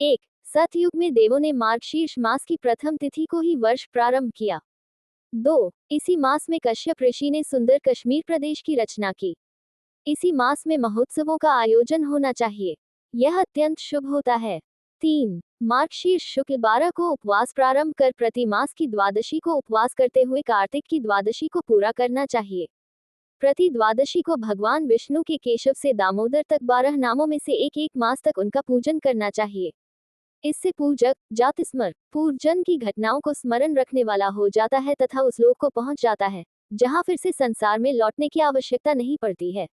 एक, सतयुग में देवों ने मार्गशीर्ष मास की प्रथम तिथि को ही वर्ष प्रारंभ किया। 2, इसी मास में कश्यप ऋषि ने सुंदर कश्मीर प्रदेश की रचना की। इसी मास में महोत्सवों का आयोजन होना चाहिए। यह अत्यंत शुभ होता है। 3, मार्गशीर्ष शुक्ल 12 को उपवास प्रारंभ कर प्रति मास की द्वादशी को उपवास करते हुए कार्तिक की द्वादशी को पूरा करना चाहिए। प्रति द्वादशी को भगवान विष्णु के केशव से दामोदर तक 12 नामों में से एक मास तक उनका पूजन करना चाहिए। इससे पूजक जाति स्मर पूर्वजन्म की घटनाओं को स्मरण रखने वाला हो जाता है तथा उस लोक को पहुंच जाता है जहां फिर से संसार में लौटने की आवश्यकता नहीं पड़ती है।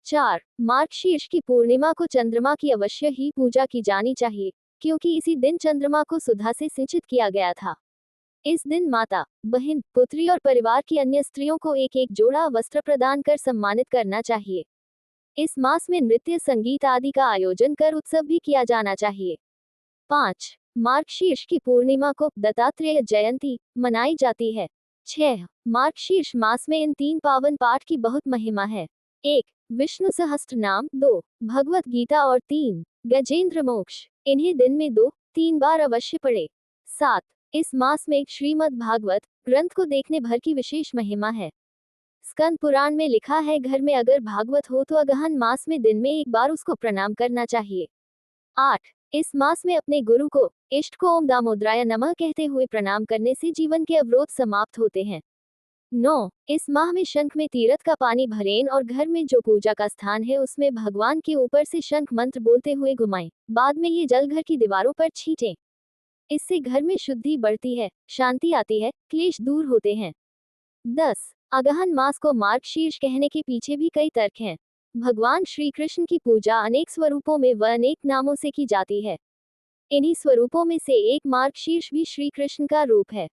4, मार्गशीर्ष की पूर्णिमा को चंद्रमा की अवश्य ही पूजा की जानी चाहिए, क्योंकि इसी दिन चंद्रमा को सुधा से सिंचित किया गया था। इस दिन माता, बहन, पुत्री और परिवार की अन्य स्त्रियों को एक एक जोड़ा वस्त्र प्रदान कर सम्मानित करना चाहिए। इस मास में नृत्य संगीत आदि का आयोजन कर उत्सव भी किया जाना चाहिए। 5, मार्गशीर्ष की पूर्णिमा को दत्तात्रेय जयंती मनाई जाती है। 6, मार्गशीर्ष मास में इन 3 पावन पाठ की बहुत महिमा है। 1, विष्णु सहस्त्र नाम। 2, भगवत गीता और 3, गजेंद्र मोक्ष। इन्हें दिन में 2-3 बार अवश्य पढ़े। 7, इस मास में श्रीमद् भागवत ग्रंथ को देखने भर की विशेष महिमा है। स्कंद पुराण में लिखा है, घर में अगर भागवत हो तो अगहन मास में दिन में 1 बार उसको प्रणाम करना चाहिए। 8, इस मास में अपने गुरु को, इष्ट को ओम दामोदराय नमः कहते हुए प्रणाम करने से जीवन के अवरोध समाप्त होते हैं। 9, इस माह में शंख में तीर्थ का पानी भरें और घर में जो पूजा का स्थान है उसमें भगवान के ऊपर से शंख मंत्र बोलते हुए घुमाएं। बाद में ये जल घर की दीवारों पर छींटें। इससे घर में शुद्धि बढ़ती है, शांति आती है, क्लेश दूर होते हैं। 10, अगहन मास को मार्गशीर्ष कहने के पीछे भी कई तर्क हैं। भगवान श्री कृष्ण की पूजा अनेक स्वरूपों में व अनेक नामों से की जाती है। इन्हीं स्वरूपों में से एक मार्गशीर्ष भी श्री कृष्ण का रूप है।